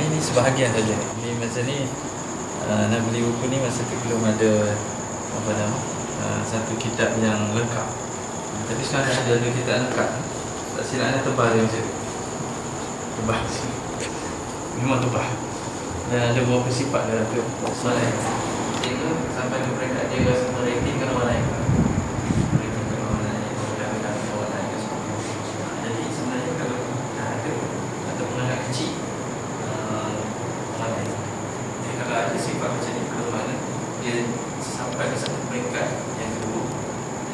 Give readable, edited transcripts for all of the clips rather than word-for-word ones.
ini sebahagian saja. Ini masa ni nak beli buku ni masa tu belum ada apa nama satu kitab yang lengkap. Tapi sekarang ada kitab lengkap. Tak silap ada tebal dia macam tu. Tebal sini. Memang tebal. Dan ada beberapa sifat dalam tu. Soalan dia sampai ke peringkat dia rasa meratingkan orang lain. Meratingkan orang lain, meratingkan orang lain. Jadi sebenarnya kalau tak ada atau menganggap kecil orang lain. Jadi kalau ada sifat macam ni, bermakna dia sampai ke satu peringkat yang kedua.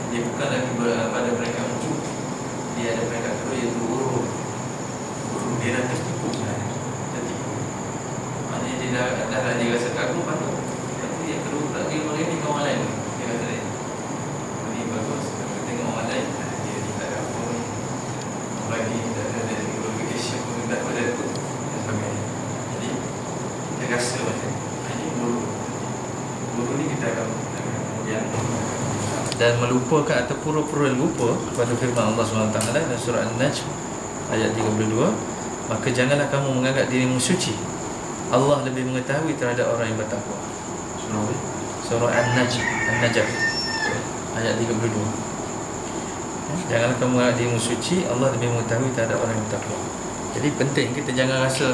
Dia bukan lagi pada peringkat ujung. Dia ada peringkat kedua iaitu urut. Dia dah tertipu. Maknanya dia dah dia rasa kagum patut. Lepas tu dia kedua pula dia meremehkan orang lain. Dia kata dia, ini bagus. Kalau tengok orang lain, dia ni tak ada apa ni. Orang ni tak ada qualification pun tak pada tu dan sebagainya. Jadi kita rasa macam ini guru ni kita akan kemudian dan melupakan atau pura-pura lupa kepada firman Allah SWT dalam surah An-Najm ayat 32, maka janganlah kamu menganggap dirimu suci. Allah lebih mengetahui terhadap orang yang bertakwa. Surah An-Najm ayat 32. Janganlah kamu menganggap dirimu suci, Allah lebih mengetahui terhadap orang yang bertakwa. Jadi penting kita jangan rasa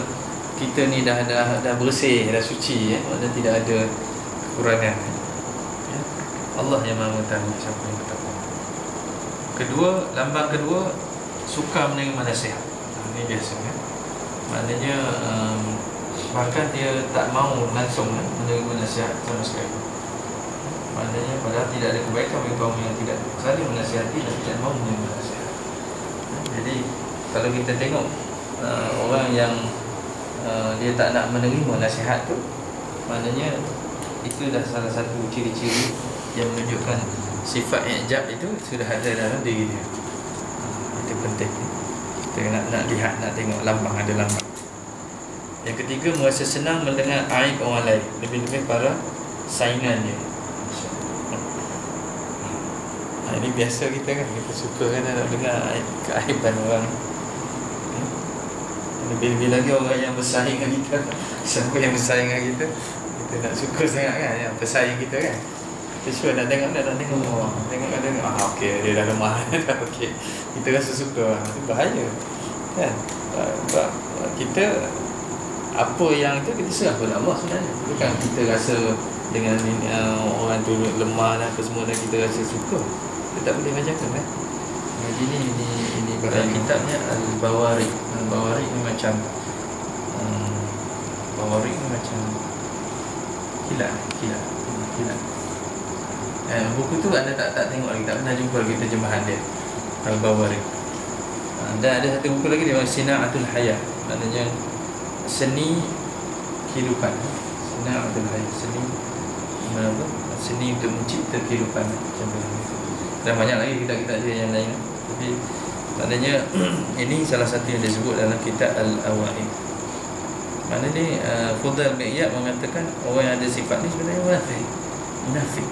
kita ni dah bersih, dah suci, dan tidak ada kekurangan. Allah yang Maha mengetahui siapa yang bertakwa. Kedua, lambang kedua, suka menerima nasihat. Ini biasa kan. Maknanya bahkan dia tak mau langsung menerima nasihat sama sekali. Maknanya padahal tidak ada kebaikan bagi kaum yang tidak saling menasihati dan tidak mau menerima nasihat. Jadi kalau kita tengok orang yang dia tak nak menerima nasihat tu, maknanya itu dah salah satu ciri-ciri yang menunjukkan sifat i'jab itu sudah ada dalam diri dia. Itu penting. Kita nak lihat, nak tengok lambang, ada lambang. Yang ketiga, merasa senang mendengar aib orang lain, lebih-lebih para saingan dia. Ini biasa kita kan, kita suka kan nak dengar keaiban orang. Lebih-lebih lagi orang yang bersaing dengan kita. Siapa yang bersaing dengan kita, kita nak suka sangat kan, yang bersaing kita kan. Kita sure nak tengok tengok okey, dia dah lemah dah okey. Kita rasa suka, itu bahaya kan. Kita apa yang itu kita serah kepada Allah sebenarnya. Bukan kita rasa dengan orang tu lemah dan apa semua dan kita rasa suka. Kita tak boleh macam tu kan. Jadi ini bahaya. Kitabnya Al-Bawari. Al-Bawari ni macam Bawari ni macam kilat. Buku tu anda tak tengok lagi, tak pernah jumpa lagi terjemahan dia, Al-Bawari. Dan ada satu buku lagi dia Sina'atul Hayat, maknanya seni kehidupan. Sina'atul Hayat, seni untuk mencipta kehidupan macam tu. Dan banyak lagi kitab-kitab dia yang lain. Tapi maknanya ini salah satu yang disebut dalam kitab Al-Awaid. Maknanya Fudhal bin Iyad mengatakan orang yang ada sifat ni sebenarnya munafik.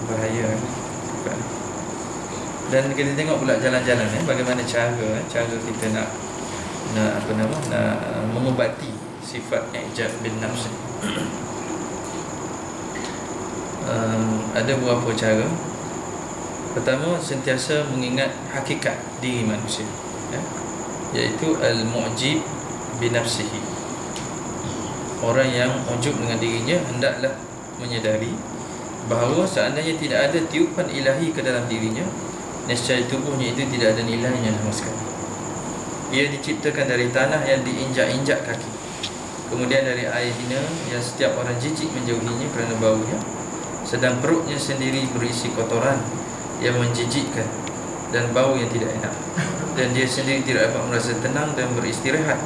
Bahaya kan? Dan kita tengok pula jalan-jalan bagaimana cara kita nak mengubati sifat i'jab bin nafs. Ada beberapa cara. Pertama, sentiasa mengingat hakikat diri manusia, iaitu al-mu'jib bin nafsihi. Orang yang ujub dengan dirinya hendaklah menyedari bahawa seandainya tidak ada tiupan ilahi ke dalam dirinya, nescaya tubuhnya itu tidak ada nilainya sama sekali. Ia diciptakan dari tanah yang diinjak-injak kaki, kemudian dari air hina yang setiap orang jijik menjauhinya kerana baunya, sedang perutnya sendiri berisi kotoran yang menjijikkan dan bau yang tidak enak, dan dia sendiri tidak dapat merasa tenang dan beristirahat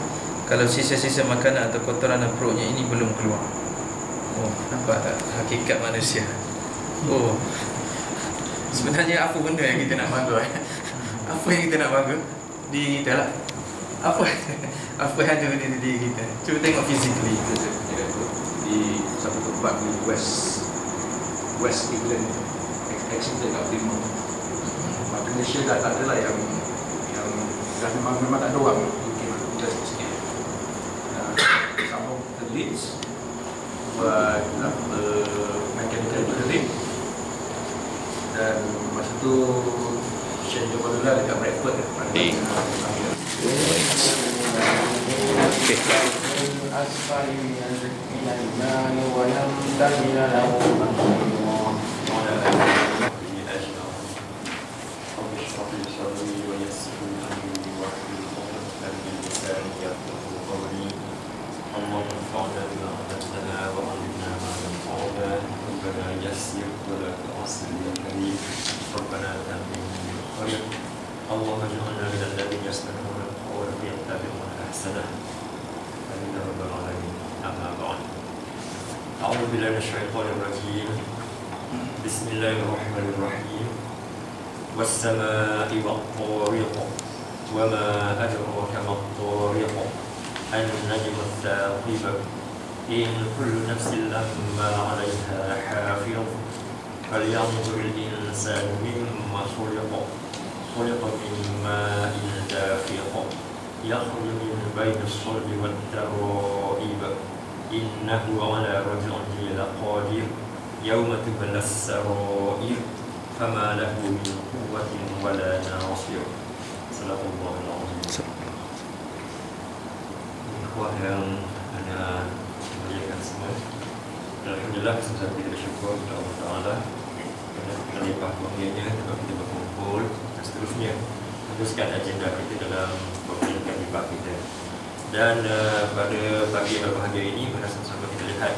kalau sisa-sisa makanan atau kotoran dalam perutnya ini belum keluar. Nampak tak hakikat manusia? Sebenarnya apa benda yang kita nak bangga? Apa yang kita nak bangga? Diri kita lah. Apa yang ada di diri kita? Cuba tengok physically. Di satu tempat di West England, accident kat timur. Malaysia dah tak ada lah yang dah memang tak ada orang. Mungkin kita sikit. leads, buat mechanical engineering, dan masa tu Syed jumpa dulu lah dekat Bradford pada أسفل من الماء ولم تجد له مخرجا وعلى رب اشرح لي صدري ويسر لي أمري واحلل عقدة من لساني يفقهوا قولي اللهم انفعنا بما علمتنا وعلمنا ما ينفعنا ربنا يسر ولا تعسر يا كريم ربنا آتنا من خير اللهم اجعلنا من الذين يستمعون القول فيتبعون أحسنه آمين رب العالمين. أما بعد أعوذ بالله من الشيطان الرجيم بسم الله الرحمن الرحيم والسماء والطارق وما أدراك ما الطارق النجم الثاقب إن كل نفس لما عليها حافظ فلينظر الإنسان مما خلق من ماء دافق يخرج من بين الصلب والترائب إنه على رجعه لقادر يوم تبلى السرائر فما له من قوة ولا ناصر. صدق الله العظيم. Ikhwah yang anda muliakan semua, alhamdulillah kita bersyukur kepada Allah Taala kerana limpah kurnianya tempat kita berkumpul dan seterusnya meneruskan agenda kita dalam pemerintahan limpah kita. Dan pada pagi yang berbahagia ini, pada sama-sama kita lihat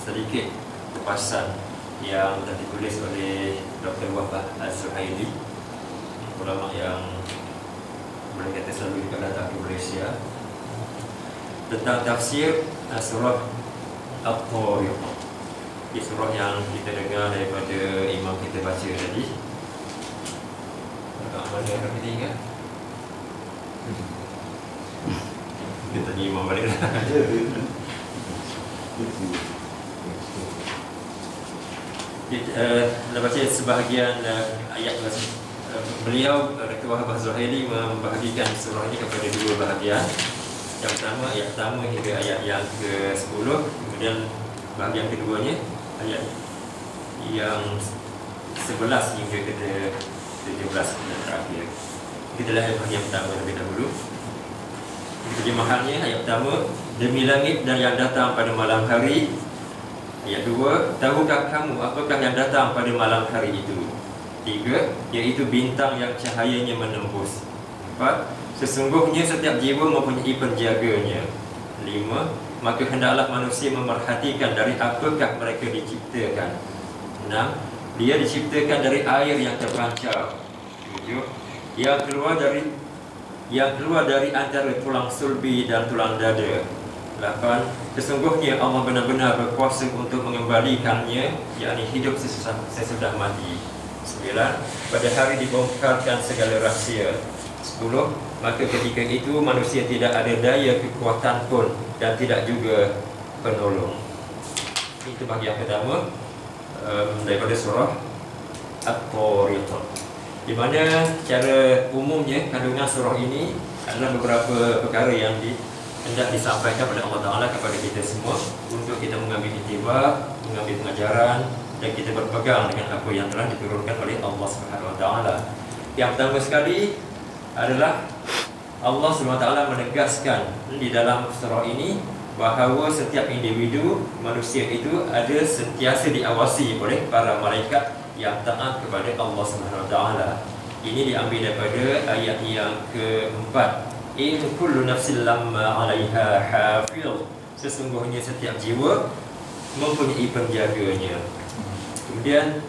sedikit kupasan yang telah ditulis oleh Dr. Wahbah Az-Zuhaili, ulama yang boleh kata selalu juga datang ke Malaysia, tentang tafsir surah At-Tariq. Ini surah yang kita dengar daripada imam kita baca tadi. Mana yang kita ingat? Dia tadi imam balik lah. Kita baca sebahagian ayat beliau, Dr. Wahbah Az-Zuhaili membahagikan surah ini kepada dua bahagian. Yang pertama, ayat pertama hingga ayat yang ke-10. Kemudian bahagian keduanya, ayat yang 11 hingga ke-17 dan terakhir. Kita lihat bahagian pertama lebih dahulu. Terjemahannya, ayat pertama, demi langit dan yang datang pada malam hari. Ayat 2, tahukah kamu apakah yang datang pada malam hari itu? 3, iaitu bintang yang cahayanya menembus. 4, sesungguhnya setiap jiwa mempunyai penjaganya. 5, maka hendaklah manusia memerhatikan dari apakah mereka diciptakan. 6, dia diciptakan dari air yang terpancar. 7, yang keluar dari antara tulang sulbi dan tulang dada. 8, sesungguhnya Allah benar-benar berkuasa untuk mengembalikannya, yakni hidup sesudah mati. 9, pada hari dibongkarkan segala rahsia. 10, maka ketika itu manusia tidak ada daya kekuatan pun dan tidak juga penolong. Itu bahagian pertama daripada surah At-Tariq, di mana secara umumnya kandungan surah ini adalah beberapa perkara yang hendak disampaikan oleh Allah Ta'ala kepada kita semua untuk kita mengambil iktibar, mengambil pengajaran, dan kita berpegang dengan apa yang telah diturunkan oleh Allah Subhanahu Wa Ta'ala. Yang pertama sekali adalah Allah Subhanahu Wa Ta'ala menegaskan di dalam surah ini bahawa setiap individu manusia itu ada sentiasa diawasi oleh para malaikat yang taat kepada Allah Subhanahu Wa Ta'ala. Ini diambil daripada ayat yang keempat. In kullu nafsin lamma 'alaiha hafiz. Sesungguhnya setiap jiwa mempunyai penjaganya. Kemudian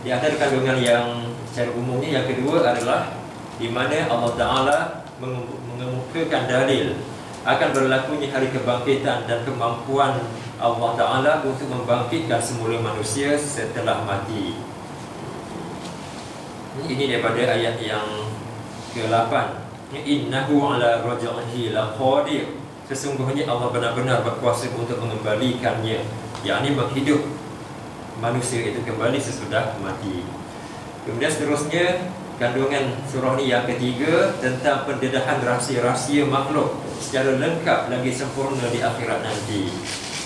di antara kandungan yang secara umumnya yang kedua adalah di mana Allah Ta'ala mengemukakan dalil akan berlakunya hari kebangkitan dan kemampuan Allah Ta'ala untuk membangkitkan semula manusia setelah mati. Ini daripada ayat yang ke-8. Innahu ala raj'ihi laqadir. Sesungguhnya Allah benar-benar berkuasa untuk mengembalikannya, yakni menghidup manusia itu kembali sesudah mati. Kemudian seterusnya kandungan surah ni yang ketiga tentang pendedahan rahsia-rahsia makhluk secara lengkap lagi sempurna di akhirat nanti.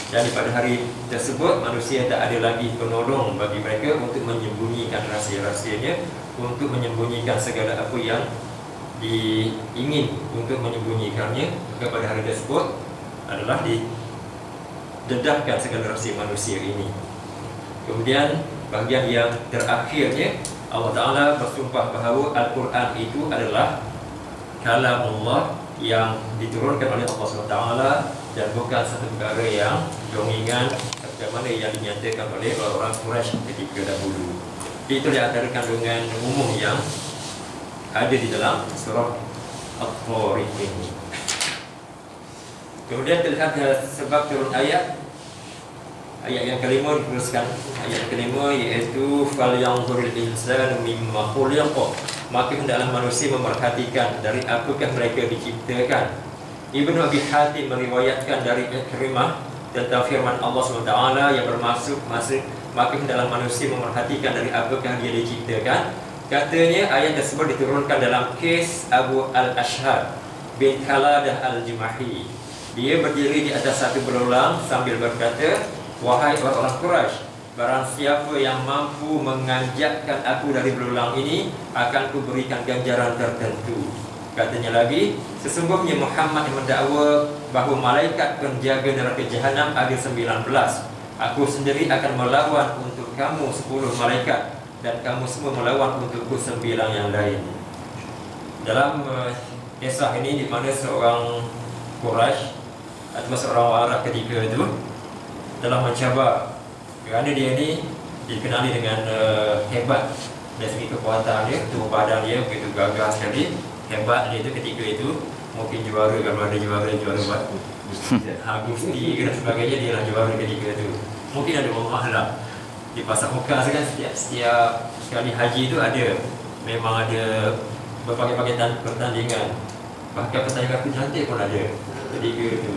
Dan pada hari tersebut manusia tak ada lagi penolong bagi mereka untuk menyembunyikan rahsia-rahsianya, untuk menyembunyikan segala apa yang diingin untuk menyembunyikannya. Maka pada hari tersebut adalah didedahkan segala rahsia manusia ini. Kemudian bahagian yang terakhirnya, Allah Ta'ala bersumpah bahawa Al-Quran itu adalah kalam Allah yang diturunkan oleh Allah SWT dan bukan satu perkara yang dongeng bagaimana yang dinyatakan oleh orang-orang Quraisy ketika dahulu. Itu di antara kandungan umum yang ada di dalam surah At-Tariq ini. Kemudian terlihat sebab turun ayat yang kelima diteruskan. Ayat yang kelima iaitu falyanzuril insanu mimma khuliqa, maka hendaklah manusia memerhatikan dari apakah mereka diciptakan. Ibnu Abi Hatim meriwayatkan dari Ikrimah tentang firman Allah SWT yang bermaksud maka hendaklah manusia memerhatikan dari apakah dia diciptakan. Katanya ayat tersebut diturunkan dalam kes Abu Al-Ashhar bin Khaladah Al-Jumahi. Dia berdiri di atas satu berulang sambil berkata, wahai orang-orang Quraisy, barang siapa yang mampu menganjakkan aku dari berulang ini, akan kuberikan ganjaran tertentu. Katanya lagi, sesungguhnya Muhammad yang mendakwa bahawa malaikat penjaga neraka Jahanam ada 19. Aku sendiri akan melawan untuk kamu 10 malaikat, dan kamu semua melawan untukku 9 yang lain. Dalam kisah ini di mana seorang Quraisy atau seorang Arab ketika itu dalam mencabar, kerana dia ni dikenali dengan hebat dari segi kekuatan dia, tubuh badan dia begitu gagah sekali, hebat dia tu ketika itu mungkin juara, kalau ada juara Gusti dan sebagainya, dia lah juara ketika itu. Mungkin ada rumah lah di Pasar Mekah kan, setiap sekali haji itu ada, memang ada berbagai-bagai pertandingan, bahkan pertandingan cantik pun ada ketika itu.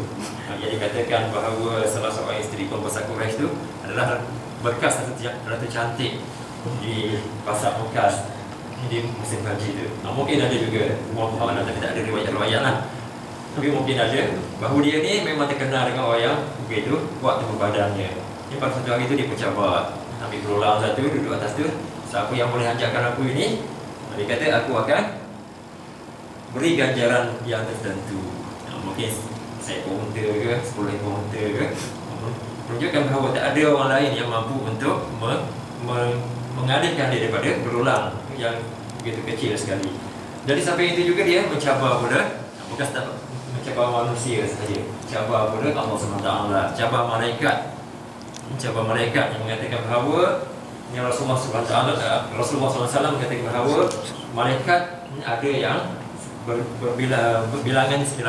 Yang dikatakan bahawa salah seorang isteri pembesar Quraisy itu adalah bekas ratu cantik di Pasar Mekah di musim haji itu. Mungkin ada juga, mohon tapi tak ada riwayat-riwayat lah. Tapi mungkin ada bahawa dia ni memang terkenal dengan orang yang begitu kuat tubuh badannya. Ini pada satu hari itu dia pencabar, ambil berulang satu, duduk atas tu, siapa yang boleh anjakkan aku ini, dia kata aku akan beri ganjaran yang tertentu. Mungkin seekor unta ke, 10 ekor unta ke, menunjukkan bahawa tak ada orang lain yang mampu untuk mengalihkan dia daripada berulang yang begitu kecil sekali. Jadi sampai itu juga dia mencabar pula, bukan tak mencabar manusia sahaja, cabar pula Allah SWT, cabar malaikat. Cabar malaikat yang mengatakan bahawa yang Rasulullah SAW mengatakan bahawa malaikat ada yang berbilangan 19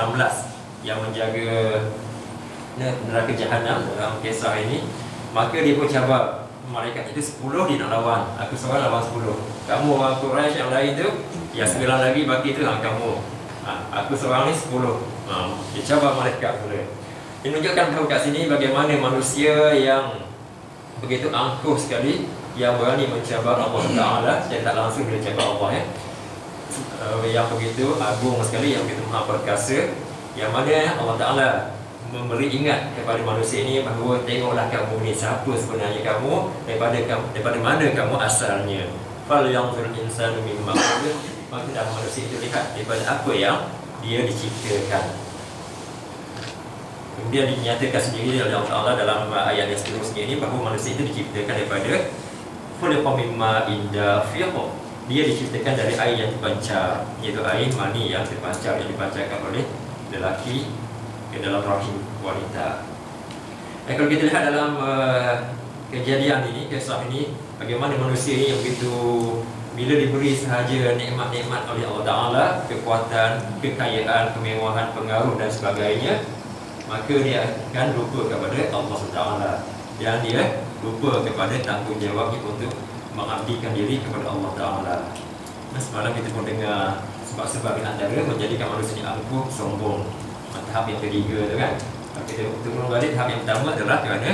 yang menjaga neraka Jahanam dalam kisah ini. Maka dia pun cabar malaikat itu 10 dia nak lawan, aku seorang lawan 10. Kamu orang Quraisy yang lain tu, yang 9 lagi baki tu kamu, aku seorang ni 10. Dia cabar malaikat pula. Dia menunjukkan bahawa kat sini bagaimana manusia yang begitu angkuh sekali, yang berani mencabar Allah Ta'ala, dan tak langsung dia cabar Allah yang begitu agung sekali, yang begitu maha perkasa, yang mana Allah Ta'ala memberi ingat kepada manusia ini bahawa tengoklah kamu ni siapa sebenarnya kamu, daripada mana kamu asalnya. Fal yanzur insanu mimma khuliq, maka dah manusia itu lihat daripada apa yang dia diciptakan. Kemudian dinyatakan sendiri oleh Allah Ta'ala dalam ayat yang seterusnya ini bahawa manusia itu diciptakan daripada khuliqa mimma dafiq. Dia diciptakan dari air yang terpancar, iaitu air mani yang terpancar, yang dipancarkan oleh lelaki ke dalam rahim wanita. Kalau kita lihat dalam kejadian ini, kisah ini, bagaimana manusia ini yang begitu bila diberi sahaja nikmat-nikmat oleh Allah Ta'ala, kekuatan, kekayaan, kemewahan, pengaruh dan sebagainya, maka dia akan lupa kepada Allah SWT, dan dia lupa kepada tanggungjawabnya untuk mengabdikan diri kepada Allah Ta'ala. Semalam kita pun dengar sebab-sebab yang antara menjadikan manusia ini angkuh, sombong. Tahap yang ketiga tu kan, kita turun balik, tahap yang pertama adalah kerana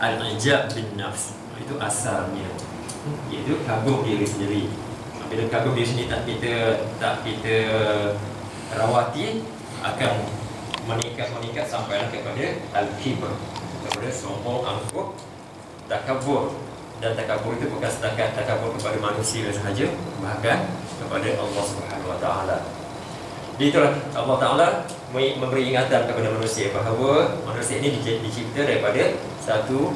al-ijab bin nafs, itu asalnya, iaitu kagum diri sendiri. Bila kagum di sini tak kita rawati, akan meningkat sampailah kepada al-kibr, kepada sombong, angkuh, takabur. Dan takabur itu bukan setakat takabur kepada manusia sahaja, bahkan kepada Allah Subhanahu Wa Taala. Itulah Allah Taala memberi ingatan kepada manusia bahawa manusia ini dicipta daripada satu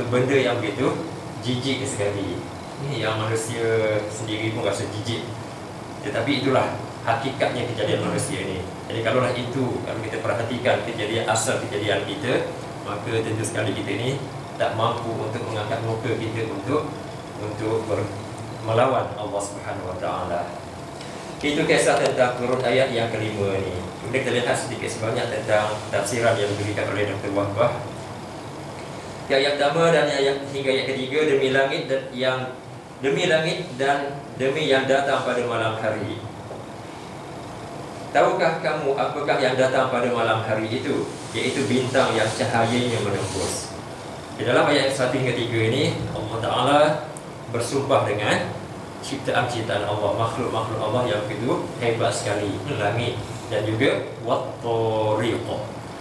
benda yang begitu jijik sekali. Ini yang manusia sendiri pun rasa jijik. Tetapi itulah hakikatnya kejadian manusia ini. Jadi kalau kita perhatikan asal kejadian kita, maka tentu sekali kita ini tak mampu untuk mengangkat muka kita untuk melawan Allah Subhanahu Wa Taala. Itu kisah tentang turun ayat yang kelima ni. Kemudian kita lihat sedikit sebanyak tentang tafsiran yang diberikan oleh Dr. Wahbah. Ayat pertama dan ayat hingga ayat ketiga, demi langit dan demi yang datang pada malam hari. Tahukah kamu apakah yang datang pada malam hari itu? Iaitu bintang yang cahayanya menembus. Di dalam ayat 1 hingga 3 ini, Allah Ta'ala bersumpah dengan ciptaan-ciptaan Allah, makhluk-makhluk Allah yang begitu hebat sekali, langit dan juga wat-tariq.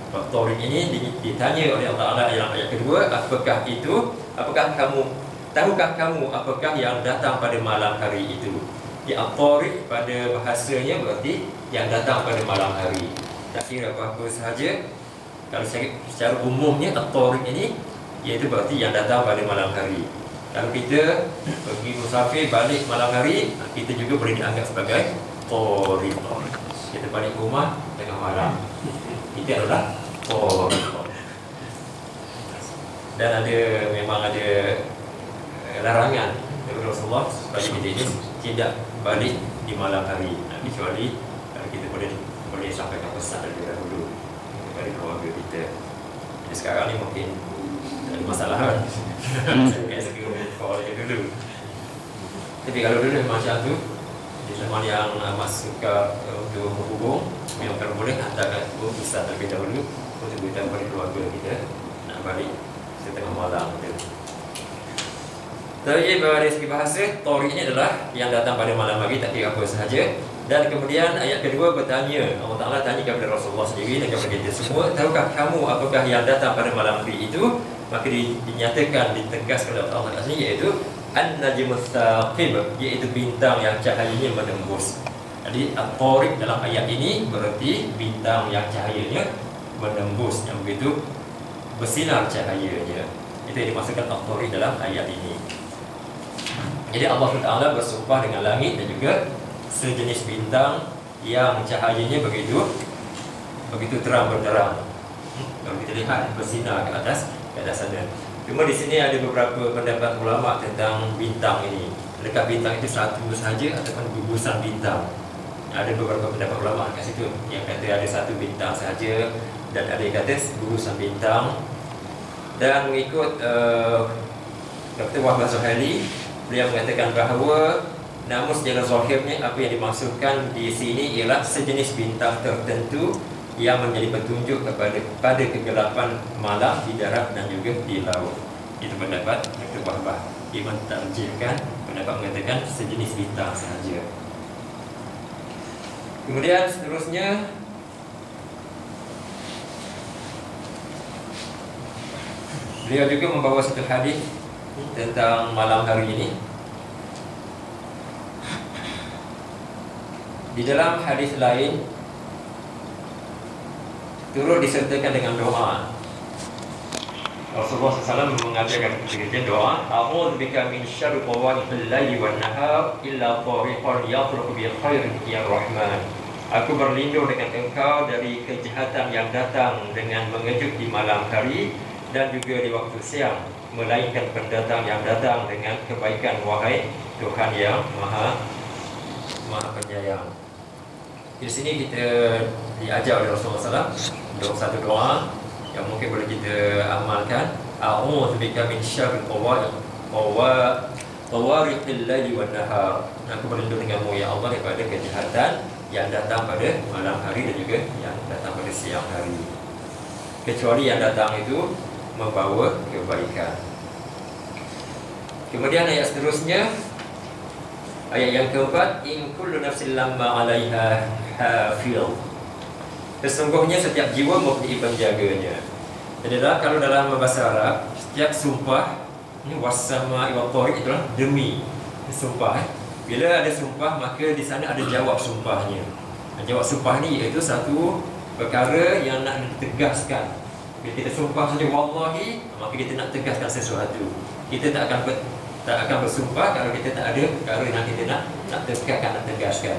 Wat-tariq ini ditanya oleh Allah Ta'ala dalam ayat kedua, tahukah kamu apakah yang datang pada malam hari itu? At-tariq pada bahasanya berarti yang datang pada malam hari. Tak kira apa-apa sahaja. Kalau secara umumnya at-tariq ini iaitu berarti yang datang pada malam hari. Kalau kita pergi musafir balik malam hari, kita juga boleh dianggap sebagai tariq. Kita balik rumah tengah malam, itu adalah tariq. Dan memang ada larangan dari Rasulullah supaya kita ini tidak balik di malam hari, kecuali kita boleh sampaikan pesan dari dahulu kepada keluarga kita. Jadi sekarang ni mungkin ada masalah kan. Saya segera call je dulu. Tapi kalau dulu macam tu, di zaman yang amat suka untuk menghubung, memang kalau boleh hantarkan pesan terlebih dahulu untuk beritahu kepada keluarga kita nak balik setengah malam tu. Dari segi bahasa, tariq ini adalah yang datang pada malam hari, tak kira apa sahaja. Dan kemudian ayat kedua bertanya, Allah Ta'ala tanya kepada Rasulullah sendiri dan kepada kita semua, tahukah kamu apakah yang datang pada malam hari itu? Maka dinyatakan, ditegaskan oleh Allah Ta'ala, iaitu An-Najmus Thaqib, iaitu bintang yang cahayanya menembus. Jadi at-tariq dalam ayat ini berarti bintang yang cahayanya menembus, yang begitu bersinar cahayanya. Itu yang dimaksudkan at-tariq dalam ayat ini. Jadi Allah Ta'ala bersumpah dengan langit dan juga sejenis bintang yang cahayanya begitu terang benderang. Kalau kita lihat bersinar ke atas sana. Cuma di sini ada beberapa pendapat ulama tentang bintang ini. Adakah bintang itu satu sahaja ataupun gugusan bintang? Ada beberapa pendapat ulama kat situ yang kata ada satu bintang sahaja, dan ada yang kata gugusan bintang. Dan mengikut Dr. Wahbah Zuhaili, beliau mengatakan bahawa namun secara zahirnya apa yang dimaksudkan di sini ialah sejenis bintang tertentu yang menjadi petunjuk pada kegelapan malam di darat dan juga di laut. Itu pendapat Dr. Wahbah. Dia mentarjihkan pendapat mengatakan sejenis bintang sahaja. Kemudian seterusnya beliau juga membawa satu hadis tentang malam hari ini. Di dalam hadis lain turut disertakan dengan doa. Rasulullah SAW mengajarkan kita doa, a'udzubika min syarri tawariqil laili wan nahar illa tariqan yakhluqu bi khairin ya Rahman. Aku berlindung dengan engkau dari kejahatan yang datang dengan mengejut di malam hari dan juga di waktu siang, melainkan pendatang yang datang dengan kebaikan, wahai Tuhan yang Maha Penyayang. Di sini kita diajar oleh Rasulullah SAW satu doa yang mungkin boleh kita amalkan. A'udzubika min syarri tawariqil laili wan nahar. Aku berlindung denganmu ya Allah daripada kejahatan yang datang pada malam hari dan juga yang datang pada siang hari, kecuali yang datang itu membawa kebaikan. Kemudian ayat seterusnya, Ayat yang keempat, in kullu nafsin lamma 'alaiha hafil. Sesungguhnya setiap jiwa mempunyai penjaganya. Jadi kalau dalam bahasa Arab, setiap sumpah ini wasama wa tariq itulah demi sumpah. Bila ada sumpah maka di sana ada jawab sumpahnya. Jawab sumpah ni iaitu satu perkara yang nak ditegaskan. Bila kita sumpah saja wallahi, maka kita nak tegaskan sesuatu. Kita tak akan bersumpah kalau kita tak ada perkara yang kita nak tegaskan.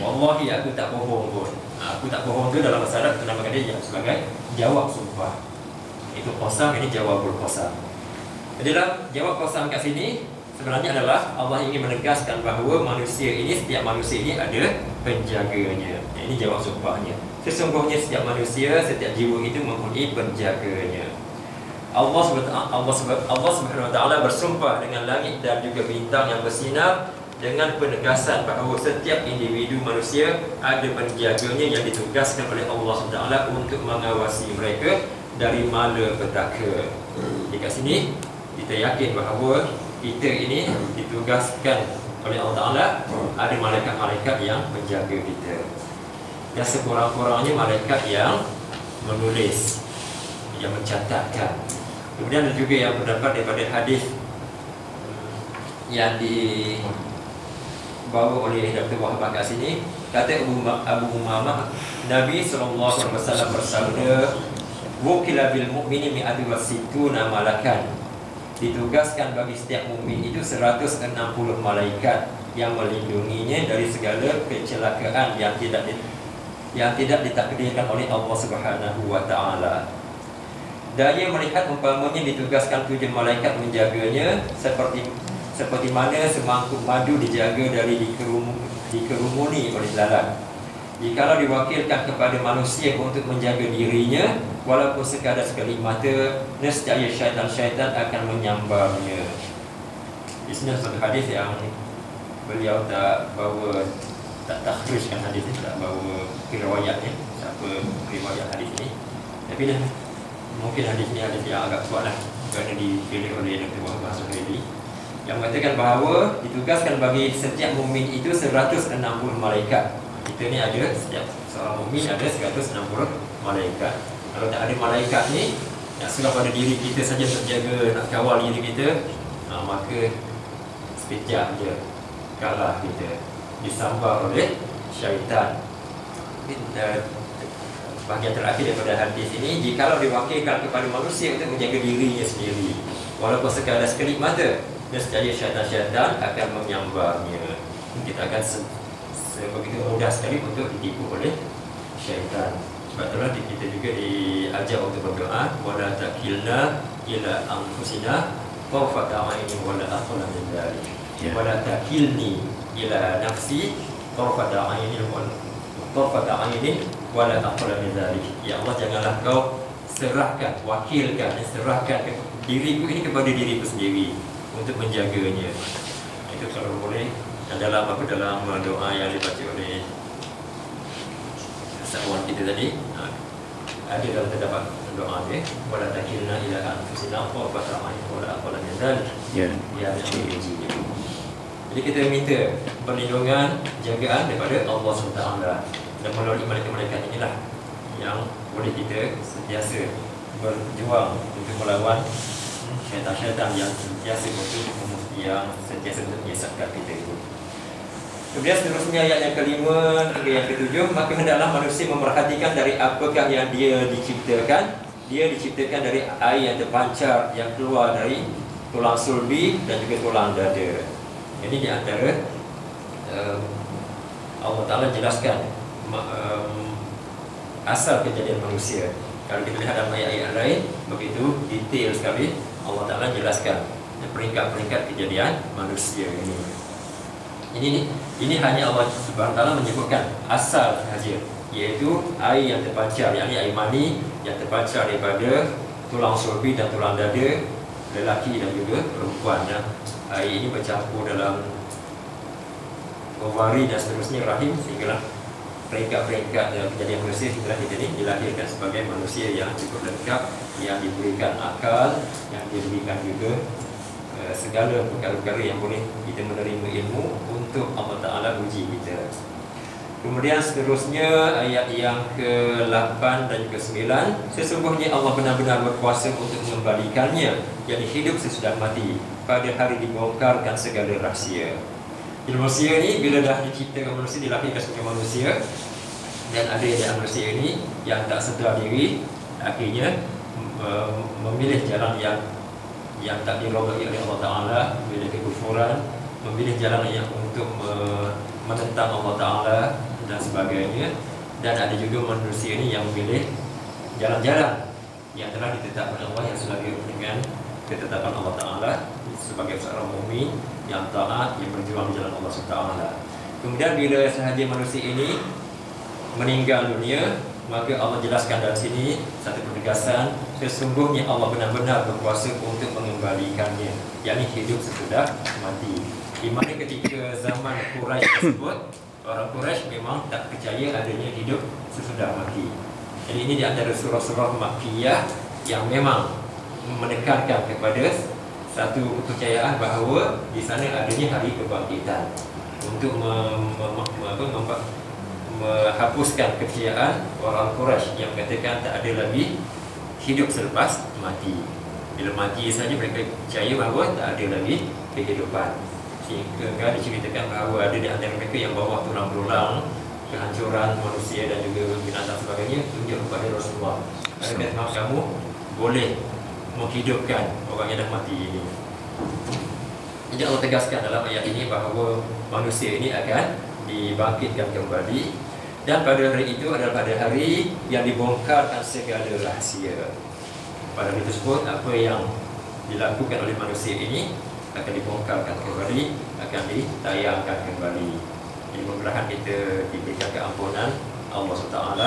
Wallahi aku tak bohong pun. Aku tak bohong tu dalam bahasa Arab kita namakan dia sebagai jawab sumpah. Itu qasam, ini jawabul qasam. Jadi dalam jawab qasam kat sini sebenarnya adalah Allah ingin menegaskan bahawa manusia ini, setiap manusia ini ada penjaganya. Ini jawab sumpahnya. Sesungguhnya setiap manusia, setiap jiwa itu mempunyai penjaganya. Allah Subhanahu Wa Taala bersumpah dengan langit dan juga bintang yang bersinar dengan penegasan bahawa setiap individu manusia ada penjaganya yang ditugaskan oleh Allah Subhanahu Wa Taala untuk mengawasi mereka dari malapetaka. Di kat sini kita yakin bahawa kita ini ditugaskan oleh Allah Taala, ada malaikat-malaikat yang menjaga kita. Dan sekurang-kurangnya malaikat yang menulis, yang mencatatkan. Kemudian ada juga yang berdapat daripada hadis yang dibawa oleh Dr. Wahab kat sini, kata Abu Umamah, Nabi SAW bersabda, "Wukila bil mu'mini mi'atu wa sittuna malakan." Ditugaskan bagi setiap mukmin itu 160 malaikat yang melindunginya dari segala kecelakaan yang tidak ditakdirkan oleh Allah Subhanahu Wa Taala. Daya melihat umpamanya ditugaskan 7 malaikat menjaganya seperti mana semangkuk madu dijaga dari dikerumuni oleh lalat. Jikalau diwakilkan kepada manusia untuk menjaga dirinya, walaupun sekadar sekelip mata, nescaya syaitan-syaitan akan menyambarnya. Di sini satu hadis yang beliau tak bawa, tak takhrijkan hadis ini, tak bawa riwayatnya, siapa riwayat hadis ini. Tapi dah mungkin hadis ini hadis yang agak kuat lah, kerana dipilih oleh Dr. Wahab Suhaili, yang mengatakan bahawa ditugaskan bagi setiap mukmin itu 160 malaikat. Kita ni ada, setiap seorang mukmin ada 160 malaikat. Kalau tak ada malaikat ni, nak serah pada diri kita saja untuk jaga, nak kawal diri kita, maka sekejap je kalah kita, disambar oleh syaitan. Bahagian terakhir daripada hadis ini, jikalau diwakilkan kepada manusia untuk menjaga dirinya sendiri, walaupun sekadar sekelip mata, nescaya syaitan-syaitan akan menyambarnya. Kita akan begitu mudah sekali untuk ditipu oleh syaitan. Sebab itulah kita juga diajar untuk berdoa, wala takilna ila anfusina tarfata ainin wala aqalla min dzalik. Wala takilni ila nafsi tarfata ainin wala aqalla min dzalik. Ya Allah, janganlah kau serahkan, wakilkan, serahkan diriku ini kepada diriku sendiri untuk menjaganya. Itu kalau boleh. Dan dalam doa yang dibaca oleh sahabat kita tadi, ada dalam terdapat doa dia, wala takilna ila anfusina tarfata ainin wala aqalla min dzalik. Ya. Jadi kita minta perlindungan, jagaan daripada Allah SWT, dan melalui malaikat-malaikat inilah yang boleh kita sentiasa berjuang untuk melawan syaitan-syaitan yang sentiasa untuk menyesatkan kita itu. Kemudian seterusnya ayat yang kelima hingga yang ketujuh, maka hendaklah manusia memerhatikan dari apakah yang dia diciptakan. Dia diciptakan dari air yang terpancar yang keluar dari tulang sulbi dan juga tulang dada. Ini di antara Allah Ta'ala jelaskan asal kejadian manusia. Kalau kita lihat dalam ayat-ayat lain, begitu detail sekali Allah Ta'ala jelaskan peringkat-peringkat kejadian manusia ini. Ini hanya Allah Subhanahu Wa Taala menyebutkan asal sahaja, iaitu air yang terpancar, yakni air mani yang terpancar daripada tulang sulbi dan tulang dada lelaki dan juga perempuan. Air ini bercampur dalam ovari dan seterusnya rahim, sehinggalah peringkat-peringkat kejadian manusia setelah kita ini dilahirkan sebagai manusia yang cukup lengkap, yang diberikan akal, yang diberikan juga segala perkara-perkara yang boleh kita menerima ilmu untuk Allah Ta'ala uji kita. Kemudian seterusnya ayat yang ke-8 dan ke-9, sesungguhnya Allah benar-benar berkuasa untuk mengembalikannya, yakni hidup sesudah mati, pada hari dibongkarkan segala rahsia. Jadi manusia ni bila dah diciptakan manusia, dilahirkan sebagai manusia, dan ada yang manusia ini yang tak sedar diri, akhirnya memilih jalan yang tak diridai oleh Allah Ta'ala, memilih kekufuran, memilih jalan yang untuk menentang Allah Ta'ala dan sebagainya. Dan ada juga manusia ini yang memilih jalan-jalan yang telah ditetapkan Allah, yang selalu dengan ketetapan Allah Ta'ala sebagai seorang mukmin yang taat, yang berjuang di jalan Allah Ta'ala. Kemudian bila sahaja manusia ini meninggal dunia, maka Allah jelaskan dalam sini satu penegasan, sesungguhnya Allah benar-benar berkuasa untuk mengembalikannya, yakni hidup sesudah mati. Di mana ketika zaman Quraisy tersebut, orang Quraisy memang tak percaya adanya hidup sesudah mati. Jadi ini di antara surah-surah Makkiyah yang memang menekankan kepada satu kepercayaan bahawa di sana adanya hari kebangkitan untuk menghapuskan kepercayaan orang Quraisy yang katakan tak ada lagi hidup selepas mati. Bila mati saja mereka percaya bahawa tak ada lagi kehidupan. Sehingga diceritakan bahawa ada di antara mereka yang bawa tulang belulang, kehancuran manusia dan juga binatang sebagainya, tunjuk kepada Rasulullah. Kata kamu boleh menghidupkan orang yang dah mati ini. Jadi Allah tegaskan dalam ayat ini bahawa manusia ini akan dibangkitkan kembali, dan pada hari itu adalah pada hari yang dibongkarkan segala rahsia. Pada hari tersebut apa yang dilakukan oleh manusia ini akan dibongkarkan kembali, akan ditayangkan kembali. Jadi mudah-mudahan kita diberikan keampunan Allah SWT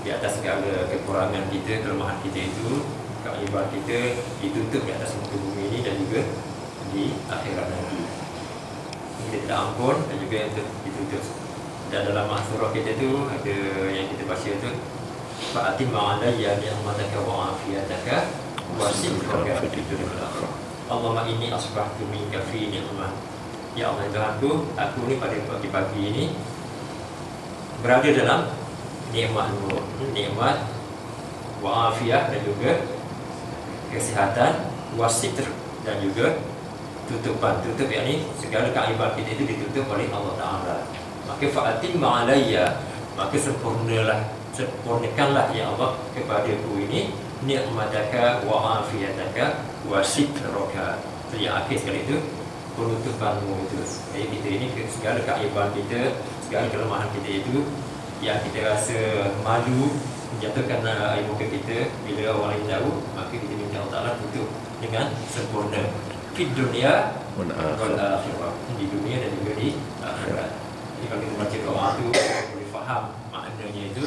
di atas segala kekurangan kita, kelemahan kita itu, keaiban kita ditutup di atas muka bumi ini dan juga di akhirat nanti. Kita tidak ampun dan juga untuk ditutup. Dan dalam surah kita tu ada yang kita baca tu, fa'atimma alayya ni'mataka wa afiyataka wa shukruka fi dunya wal akhirah. Allahumma inni asbahtu minka fi ni'mah. Ya Allah Tuhanku, aku ni pada pagi-pagi ini berada dalam nikmat-Mu, nikmat wa afiyah dan juga kesihatan, wa sitr dan juga tutupan. Tutup yakni segala keaiban kita itu ditutup oleh Allah Ta'ala. Maka fa'atimma alayya, maka sempurnakanlah ya Allah kepadaku ini ni'mataka wa afiyataka wa sitraka. Jadi yang akhir sekali itu penutupanmu itu. Jadi kita ini segala keaiban kita, segala kelemahan kita itu yang kita rasa malu menjatuhkan air muka kita bila orang lain tahu, maka kita minta Allah Ta'ala tutup dengan sempurna di dunia wal akhirah, di dunia dan juga di akhirat. Jadi kalau kita baca doa itu boleh faham maknanya itu,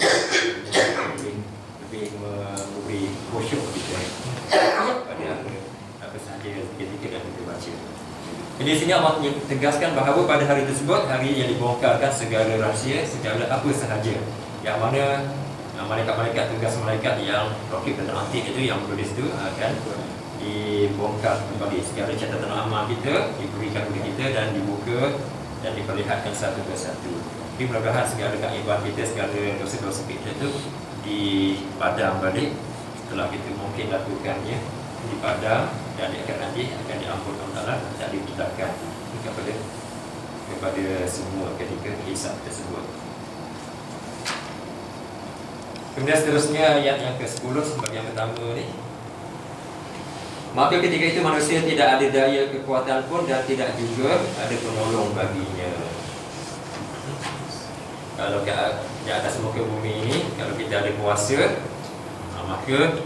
lebih memberi khusyuk kita pada apa sahaja ketika yang kita baca. Jadi di sini Allah tegaskan bahawa pada hari tersebut, hari yang dibongkarkan segala rahsia, segala apa sahaja, yang mana malaikat-malaikat, tugas malaikat yang rakib dan atid itu yang menulis itu akan dibongkar kembali. Segala catatan amal kita diberikan kepada kita dan dibuka dan diperlihatkan satu persatu. Jadi mudah-mudahan segala keaiban kita, segala dosa-dosa kita itu dipadam balik setelah kita mungkin lakukannya, dipadam dan di akhir nanti akan diampunkan Allah dan ditetapkan kepada semua ketika hisab tersebut. Kemudian seterusnya ayat yang ke-10 sebagai yang pertama ni. Maka ketika itu manusia tidak ada daya kekuatan pun dan tidak juga ada penolong baginya. Kalau di atas muka bumi ini, kalau kita ada kuasa, maka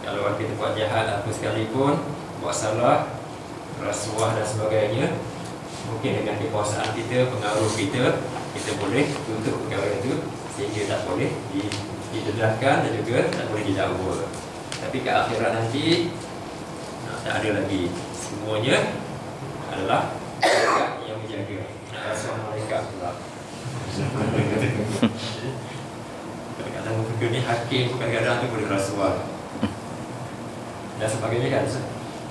kalau kita buat jahat apa sekalipun, buat salah, rasuah dan sebagainya, mungkin dengan kekuasaan kita, pengaruh kita, kita boleh tutup perkara itu sehingga tak boleh didedahkan dan juga tak boleh didakwa. Tapi ke akhirat nanti tak ada lagi. Semuanya adalah malaikat yang menjaga. Rasuah malaikat pula. Kadang-kadang mungkin ni hakim kadang-kadang tu boleh rasuah dan sebagainya kan.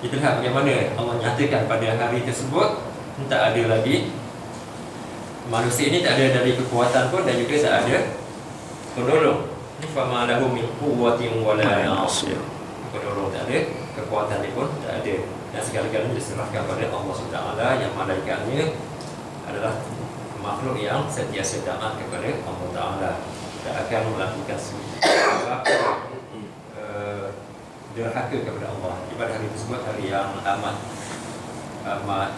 Kita lihat bagaimana Allah nyatakan pada hari tersebut tak ada lagi Manusia ini tak ada dari kekuatan pun dan juga tak ada penolong. Fama lahu min quwwatin wala nasir. Penolong tak ada, kekuatan dia pun tak ada. Dan segala-galanya diserahkan kepada Allah SWT yang malaikatnya adalah makhluk yang sentiasa taat kepada Allah Ta'ala. Tak akan melakukan derhaka kepada Allah. Pada hari tersebut hari yang amat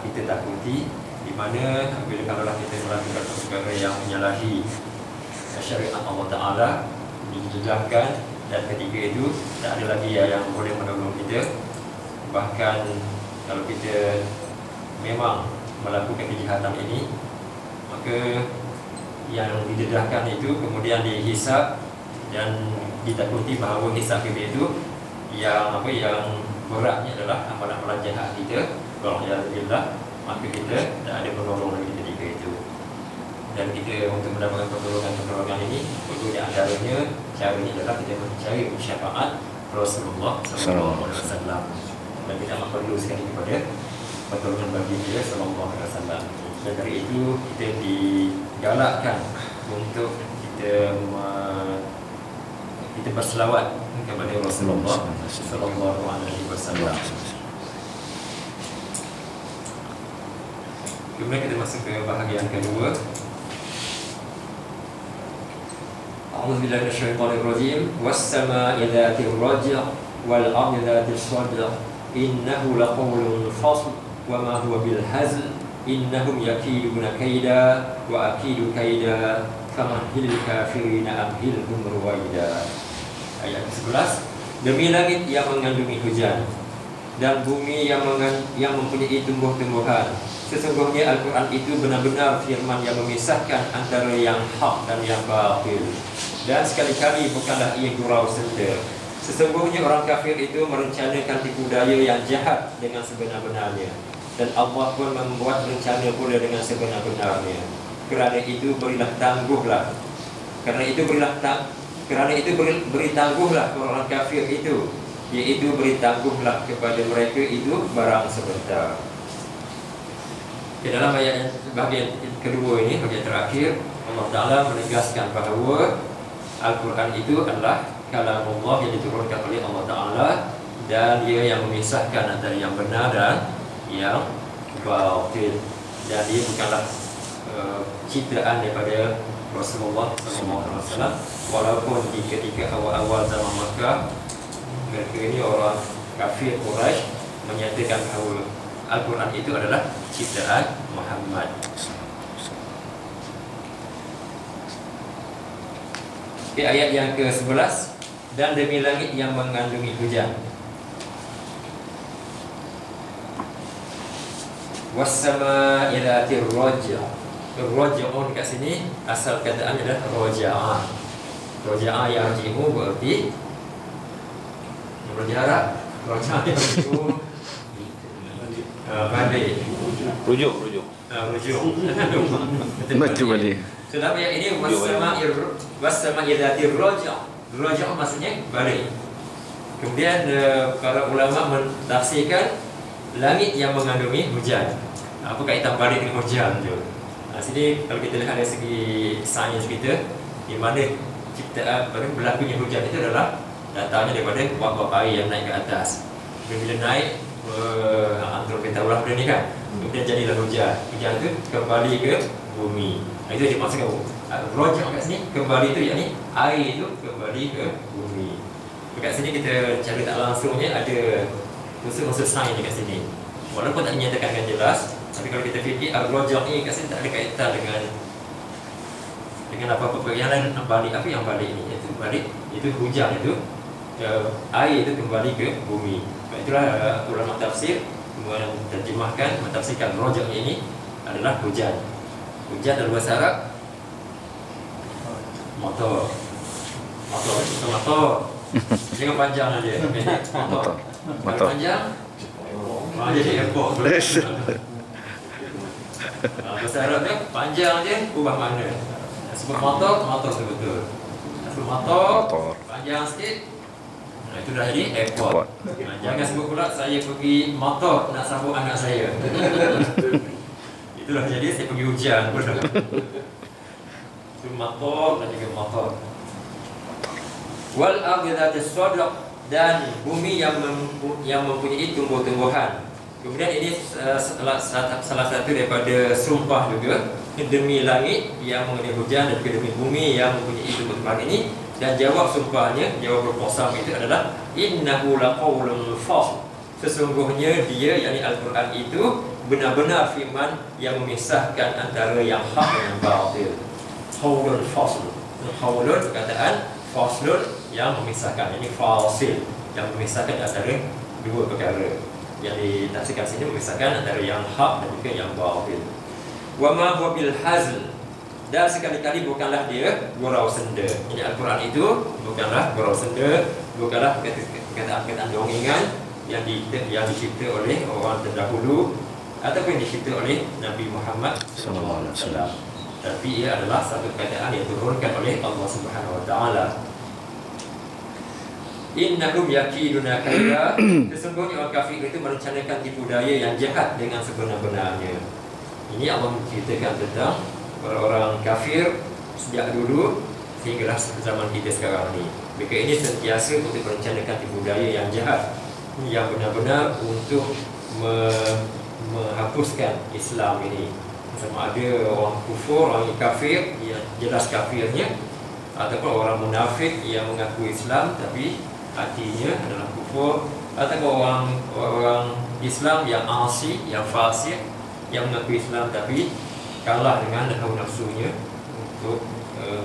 kita takuti, di mana bila kalaulah kita melakukan perkara yang menyalahi syariat Allah Ta'ala, dijejahkan, dan ketika itu tak ada lagi yang boleh menolong kita. Bahkan kalau kita memang melakukan kejahatan ini, maka yang didedahkan itu kemudian dihisap dan ditakuti bahawa hisap kita itu yang beratnya adalah amalan-amalan jahat kita. Kalau alhamdulillah, maka kita tak ada penolong lagi ketika itu. Dan kita untuk mendapatkan pertolongan ini, perlu di antaranya caranya adalah kita mencari syafaat Rasulullah SAW. Dan kita amat perlu sekali kepada pertolongan bagi dia Sallallahu Alaihi Wasallam. Dan dari itu kita digalakkan untuk kita berselawat kepada Rasulullah Sallallahu Alaihi Wasallam. Kemudian kita masuk ke bahagian kedua. A'udzubillahi minasyaitonirrajim. Was-samaa'i dzatir raj'i wal ardi dzatis sad'i innahu laqawlun fasl wa ma huwa bil hazl innahum yakiduna kaida wa akidu kaida famahil kafirina amhilhum ruwaida. Ayat 11. Demi langit yang mengandungi hujan dan bumi yang mempunyai tumbuh-tumbuhan, sesungguhnya Al-Quran itu benar-benar firman yang memisahkan antara yang hak dan yang batil, dan sekali-kali bukanlah ia gurau senda. Sesungguhnya orang kafir itu merencanakan tipu daya yang jahat dengan sebenar-benarnya, dan Allah pun membuat rencana pula dengan sebenar-benarnya. Kerana itu beri tangguhlah orang kafir itu, iaitu beri tangguhlah kepada mereka itu barang sebentar. Di dalam ayat bahagian kedua ini, bahagian terakhir, Allah Ta'ala menegaskan bahawa Al-Quran itu adalah kalamullah yang diturunkan oleh Allah Ta'ala, dan dia yang memisahkan antara yang benar dan yang batil, dan dia bukanlah ciptaan daripada Rasulullah SAW. Walaupun di ketika awal-awal zaman Makkah, mereka ini orang kafir Quraisy menyatakan bahawa Al-Quran itu adalah ciptaan Muhammad. Di ayat yang ke-11, dan demi langit yang mengandungi hujan. Was-samaa'i dzatir raj'i. Raj'un kat sini asal kataan adalah raja'ah. Raja'ah yang jimu berarti berjarak. Raja'ah yang jimu balik. Rujuk. Baca balik. Dalam ayat ini was-samaa'i dzatir raj'i. Raj'i maksudnya balik. Kemudian para ulama mentafsirkan langit yang mengandungi hujan. Apa kaitan balik dengan hujan tu? Sini kalau kita lihat dari segi sains kita, di mana ciptaan berlakunya hujan itu adalah datangnya daripada wap-wap air yang naik ke atas. Bila naik antara petaulah benda ni kan, kemudian jadilah hujan. Hujan itu kembali ke bumi. Itu yang dimaksudkan rojak kat sini, kembali itu yakni air itu kembali ke bumi. Kat sini kita cara tak langsungnya ada unsur-unsur sains dekat sini. Walaupun tak dinyatakan dengan jelas, tapi kalau kita fikir ar-rajah ni kat sini tak ada kaitan dengan apa-apa yang lain. Balik apa yang balik ni? Itu balik, itu hujan itu air itu kembali ke bumi. Itulah ulama tafsir menerjemahkan, mentafsirkan rajah ini adalah hujan. Hujan dalam bahasa Arab motor. Jangan panjang aja. Motor. Panjang. Jadi airport. Bahasa Arab ni panjang je ubah makna. Sebut motor betul. Sebut motor panjang sikit, itu dah jadi airport. Jangan sebut pula saya pergi motor nak sambut anak saya. Itulah jadi saya pergi hujan pun. Itu motor dan juga motor. Wal ardi dzatis sadq, dan bumi yang mempunyai tumbuh-tumbuhan. Kemudian ini salah satu daripada sumpah juga, demi langit yang mengenai hujan dan juga demi bumi yang mempunyai tumbuh-tumbuhan ini. Dan jawab sumpahnya, jawab berqasam itu adalah innahu laqaulun fasl. Sesungguhnya dia, yakni Al-Quran itu benar-benar firman yang memisahkan antara yang hak dengan batil. Qaulun fasl. Qaulun perkataan, faslun yang memisahkan, ini fasil yang memisahkan antara dua perkara. Yang ditafsirkan sini memisahkan antara yang hak dan juga yang batil. Wa ma huwa bil hazl, dan sekali-kali bukanlah dia gurau senda. Ini Al-Quran itu bukanlah gurau senda, bukanlah perkataan dongengan yang dicipta oleh orang terdahulu ataupun dicipta oleh Nabi Muhammad SAW. Tapi ia adalah satu perkataan yang diturunkan oleh Allah Subhanahu Wa Taala. Innahum yakiduna kaida. Sesungguhnya orang kafir itu merencanakan tipu daya yang jahat dengan sebenar-benarnya. Ini Allah menceritakan tentang orang-orang kafir sejak dulu sehinggalah zaman kita sekarang ini. Mereka ini sentiasa untuk merencanakan tipu daya yang jahat, yang benar-benar untuk menghapuskan Islam ini. Sama ada orang kufur, orang kafir yang jelas kafirnya, ataupun orang munafik yang mengaku Islam tapi hatinya adalah kufur, ataupun orang Islam yang asi, yang fasik, yang mengaku Islam tapi kalah dengan hawa nafsunya. Untuk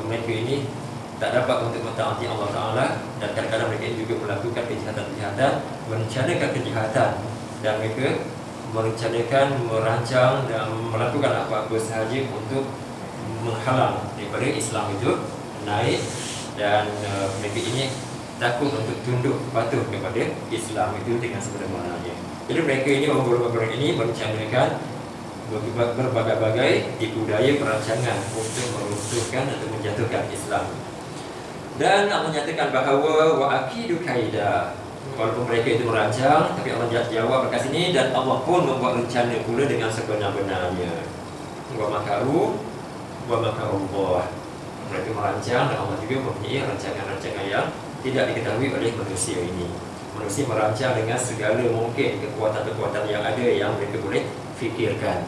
mereka ini tak dapat untuk mentaati Allah Ta'ala, dan kadang-kadang mereka juga melakukan kejahatan-kejahatan, merencanakan kejahatan, dan mereka merencanakan, merancang dan melakukan apa-apa sahaja untuk menghalang daripada Islam itu naik. Dan mereka ini takut untuk tunduk patuh kepada Islam itu dengan sebenarnya. Jadi mereka ini, orang-orang ini merencanakan berbagai-bagai tipu daya perancangan untuk meruntuhkan atau menjatuhkan Islam. Dan Allah menyatakan bahawa wa akidu kaida, walaupun mereka itu merancang, tapi Allah jawab berkat sini, dan Allah pun membuat rencana pula dengan sebenar-benarnya. Wa makaru wa makarullah. Mereka merancang dan Allah juga mempunyai rancangan-rancangan yang tidak diketahui oleh manusia ini. Manusia merancang dengan segala mungkin kekuatan-kekuatan yang ada yang mereka boleh fikirkan.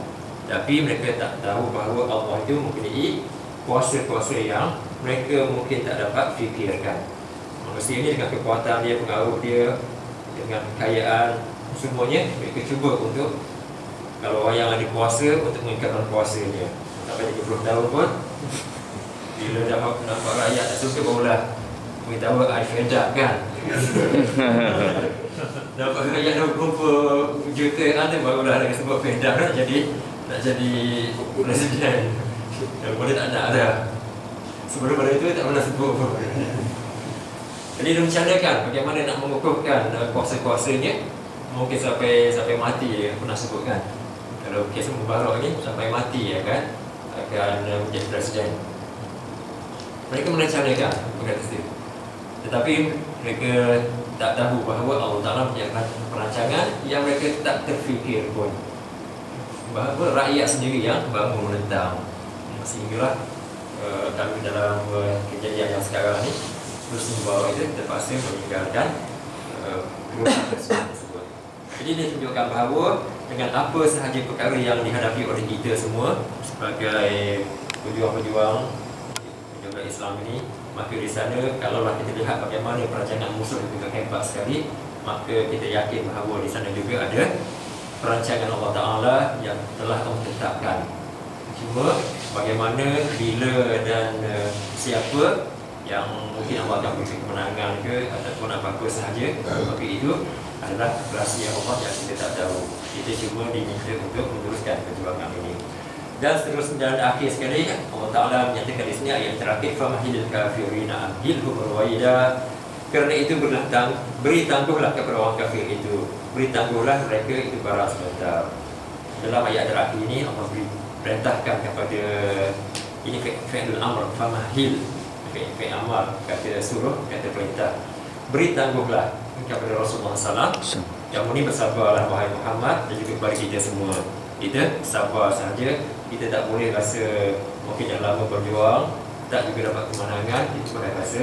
Tapi mereka tak tahu bahawa Allah itu mempunyai kuasa-kuasa yang mereka mungkin tak dapat fikirkan. Manusia ini dengan kekuatan dia, pengaruh dia, dengan kekayaan, semuanya mereka cuba untuk, kalau orang yang ada kuasa, untuk mengingkarkan kuasanya. Sampai 30 tahun pun, bila nampak rakyat tak suka, barulah beritahu Arif Edak kan. Nampak rakyat dah berkumpul jutaan tu, barulah nak sebut Edak nak jadi presiden. Yang boleh tak nak dah. Sebelum pada itu tak pernah sebut pun. Jadi rencanakan bagaimana nak mengukuhkan kuasa-kuasanya. Mungkin sampai mati dia pernah sebutkan. Kalau kes Mubarak ni sampai mati ya kan, akan menjadi presiden. Mereka merencanakan perkara itu. Tetapi mereka tak tahu bahawa Allah Ta'ala menyediakan perancangan yang mereka tak terfikir pun, bahawa rakyat sendiri yang bangun menentang. Sehinggalah kami dalam kejadian yang sekarang ni, terus membawa itu terpaksa meninggalkan perusahaan tersebut. Jadi dia tunjukkan bahawa dengan apa sahaja perkara yang dihadapi oleh kita semua sebagai pejuang-pejuang menjaga Islam ini, maka di sana kalaulah kita lihat bagaimana perancangan musuh itu hebat sekali, maka kita yakin bahawa di sana juga ada perancangan Allah Ta'ala yang telah Allah tetapkan. Cuma bagaimana, bila dan siapa yang mungkin Allah akan beri kemenangan ke ataupun apa-apa sahaja, maka itu adalah rahsia Allah yang kita tak tahu. Kita cuma diminta untuk meneruskan perjuangan ini. Dan seterusnya, dan akhir sekali Allah Ta'ala menyatakan di sini ayat terakhir, famahilil kafirina amhilhum ruwaida. Kerana itu beri tangguhlah kepada orang kafir itu, beri tangguhlah mereka itu barang sebentar. Dalam ayat terakhir ini Allah perintahkan kepada, ini fi'il amr, famahil, fi'il amr, kata suruh, kata perintah. Beri tangguhlah kepada Rasulullah SAW. Yang ini bersabarlah wahai Muhammad, dan juga kepada kita semua. kita sabar saja. Kita tak boleh rasa mungkin dah lama berjuang tak juga dapat kemenangan, kita pun dah rasa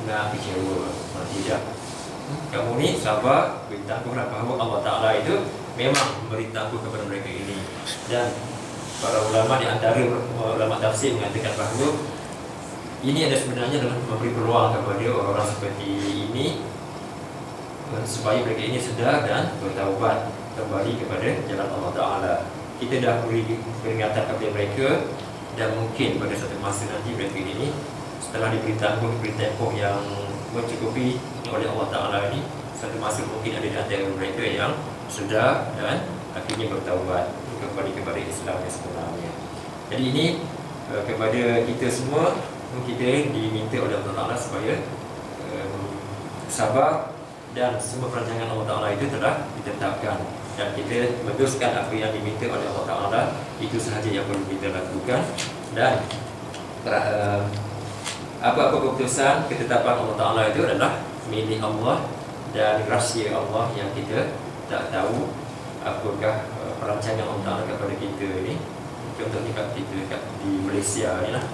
nak kecewa. Tidak. Kamu ni sabar, beritahulah bahawa Allah Ta'ala itu memang memberitahu kepada mereka ini. Dan para ulama di antara ulama tafsir mengatakan bahawa ini ada sebenarnya adalah memberi peluang kepada orang-orang seperti ini supaya mereka ini sedar dan bertaubat kembali kepada jalan Allah Ta'ala. Kita dah beri peringatan kepada mereka, dan mungkin pada satu masa nanti mereka ini setelah diberi tempoh yang mencukupi oleh Allah Ta'ala ini, satu masa mungkin ada di antara mereka yang sedar dan akhirnya bertaubat kembali kepada Islam yang sebenarnya. Jadi ini kepada kita semua, kita diminta oleh Allah Ta'ala supaya sabar, dan semua perancangan Allah Ta'ala itu telah ditetapkan, dan kita meneruskan apa yang diminta oleh Allah Ta'ala. Itu sahaja yang perlu kita lakukan. Dan apa-apa keputusan ketetapan Allah Ta'ala itu adalah milik Allah dan rahsia Allah yang kita tak tahu apakah perancangan Allah Ta'ala kepada kita ni. Contohnya kita di Malaysia ni lah,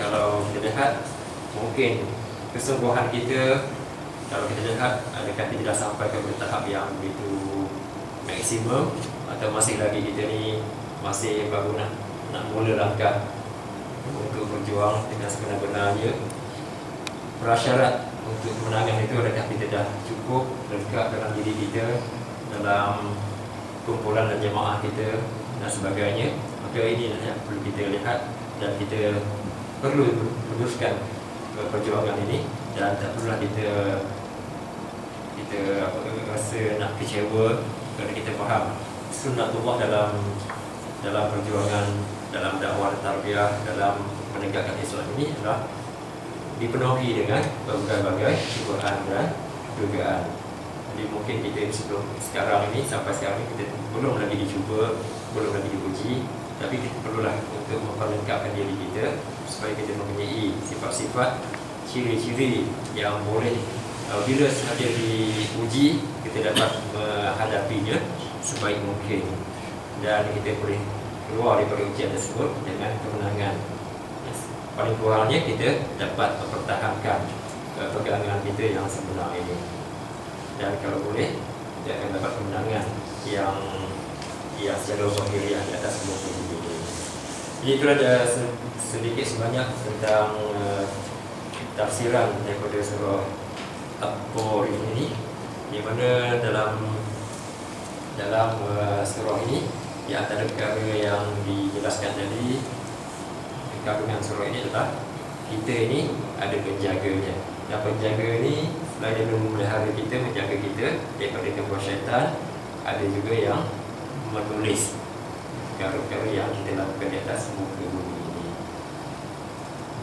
kalau kita lihat mungkin kesungguhan kita, kalau kita lihat adakah kita dah sampai ke tahap yang begitu maksimum, atau masih lagi kita ni masih baru nak mula langkah untuk berjuang dengan sebenar-benarnya. Prasyarat untuk kemenangan itu adakah kita dah cukup lengkap dalam diri kita, dalam kumpulan dan jemaah kita dan sebagainya. Maka ini yang perlu kita lihat, dan kita perlu meneruskan perjuangan ini, dan tak perlulah kita rasa nak kecewa kerana kita faham sunnatullah dalam perjuangan, dalam dakwah dan tarbiyah, dalam menegakkan Islam ini adalah dipenuhi dengan berbagai cubaan dan dugaan. Jadi mungkin kita sebelum sekarang ini, sampai sekarang ini kita belum lagi dicuba, belum lagi diuji, tapi kita perlulah untuk memperlengkapkan diri kita supaya kita mempunyai sifat-sifat, ciri-ciri yang boleh bila sahaja diuji kita dapat menghadapinya sebaik mungkin, dan kita boleh keluar daripada ujian tersebut dengan kemenangan. Paling kurangnya kita dapat mempertahankan pegangan kita yang sebenar ini, dan kalau boleh kita akan dapat kemenangan yang secara zahiriah di atas muka bumi ini. Jadi itu ada sedikit sebanyak tentang tafsiran daripada surah At-Tur ini, di mana dalam surah ini, di antara perkara yang dijelaskan tadi, kandungan surah ini adalah kita ini ada penjaganya. Dan penjaga ini selain daripada memelihara kita, menjaga kita daripada gangguan syaitan, ada juga yang menulis perkara-perkara yang kita lakukan di atas muka bumi ini.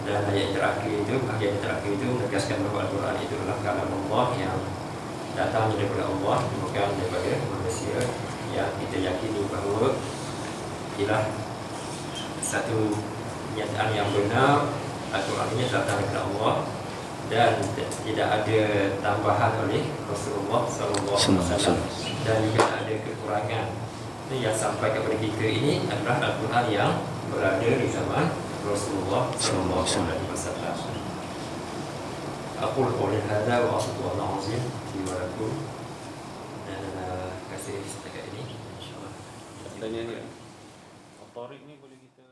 Dan ayat terakhir itu, bahagian terakhir itu menegaskan bahawa Al-Quran itu adalah kalam Allah yang datang daripada Allah, bukan daripada manusia, yang kita yakini bahawa ialah satu kenyataan yang benar. Al-Quran ini datang daripada Allah dan tidak ada tambahan oleh Rasulullah SAW, dan juga ada kekurangan. Ini yang sampai kepada kita ini adalah Al-Quran yang berada di zaman Rasulullah SAW. Aku qawli hadza wa astaghfirullah azim li wa lakum. Dan kasih setakat ini insyaallah. Tanya ni, At-Tariq ni boleh kita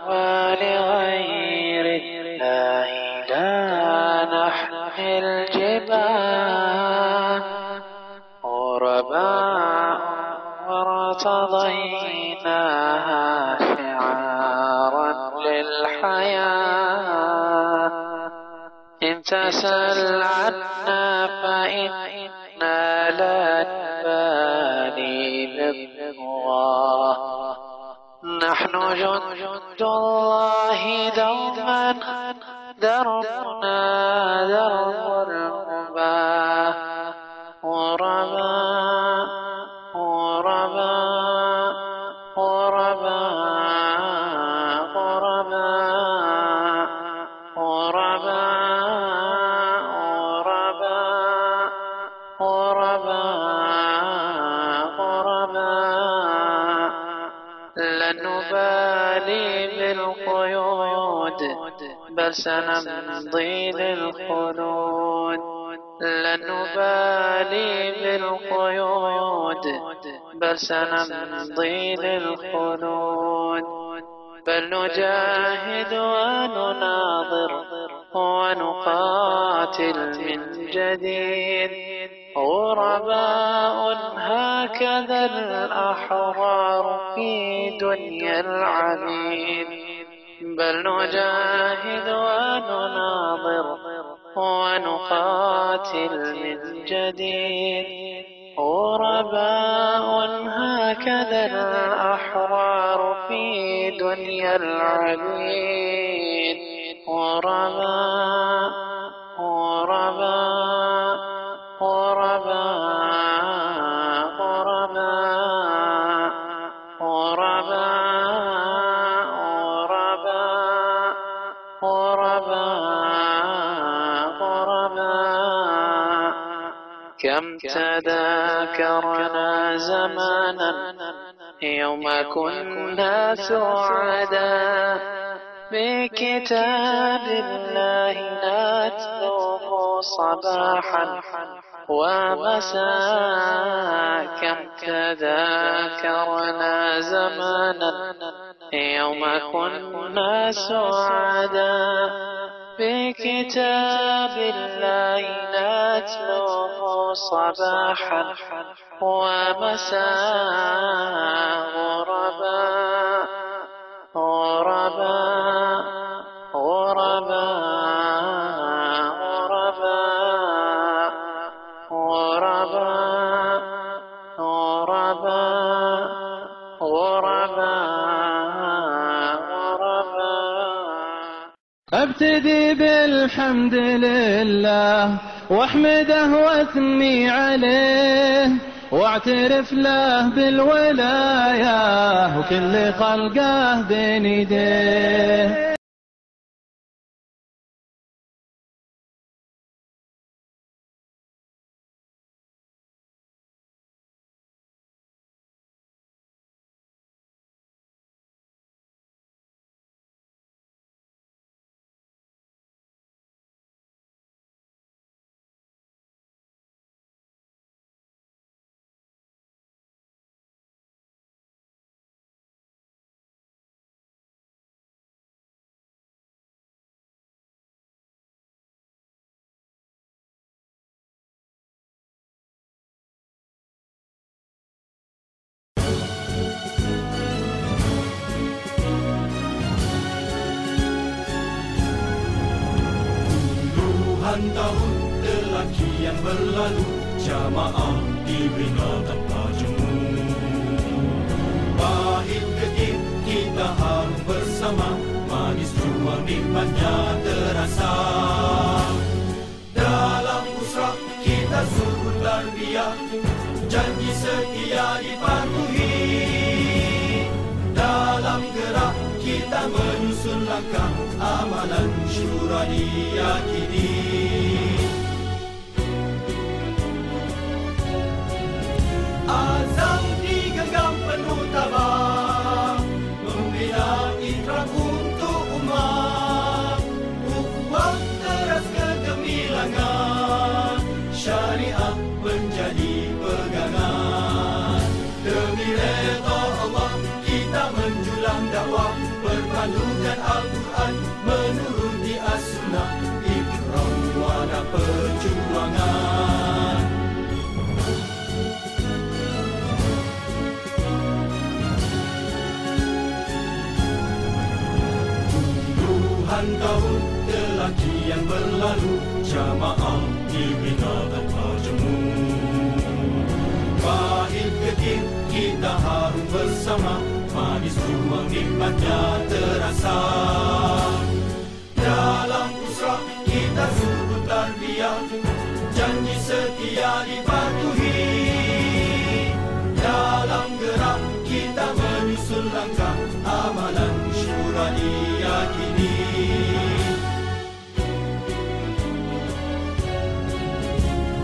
ولغير الله لا نحمي الجبال غرباء رأيناها شعارا للحياة إن تسل عنا فإنا لا نبالي بالله نحن جند الله دوما دربنا درب الربا غرباء غرباء غرباء غرباء غرباء غرباء غرباء لن نبالي بالقيود بل سنمضي للخلود لن نبالي بالقيود بل سنمضي للخلود بل نجاهد ونناظر ونقاتل من جديد غرباء هكذا الأحرار في دنيا العبيد بل نجاهد ونناظر ونقاتل من جديد غرباء هكذا الأحرار في دنيا العبيد غرباء غرباء غرباء غرباء غرباء غرباء غرباء كم تذاكرنا زمانا يوم كنا سعدا بكتاب الله نتلوه صباحا ومساء كم تذاكرنا زمانا يوم كنا سعدا بكتاب الله نتلوه صباحا ومساء غرباء غرباء غرباء غرباء غرباء غرباء غرباء أبتدي بالحمد لله واحمده واثني عليه واعترف له بالولاية وكل خلقه بين يديه. Puluhan tahun telah kian berlalu, jamaah dibina tanpa jemu. Pahit getir kita harum bersama, manis juang nikmatnya terasa. Dalam usrah kita sukun tarbiyah, janji setia dipatuhi. Dalam gerak kita menyusun langkah, amalan syura diyakini. Azam digenggam penuh tabah, membina ikrar untuk umat. Ukhuwah teras kegemilangan, syariah menjadi pegangan. Demi redha Allah kita menjulang dakwah, perpadukan Al-Quran menuruti As-Sunnah, ikrar wadah perjuangan. Puluhan tahun telah kian berlalu, jamaah dibina tanpa jemu. Pahit getir kita harum bersama, manis juang nikmatnya terasa. Dalam usrah kita sujud tarbiyah, janji setia dipatuhi. Dalam gerak kita menyusun langkah, amalan syura diyakini.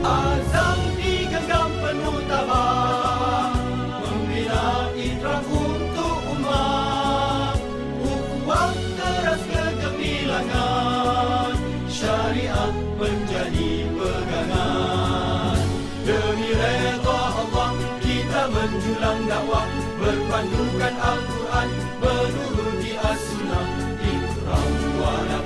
Azam digenggam penuh tabah, membina ikrah untuk umat. Ukhuwah teras kegemilangan, syariat menjadi pegangan. Demi redha Allah kita menjulang dakwah, berpandukan Al-Quran, menuruti as-sunnah, ikrah wala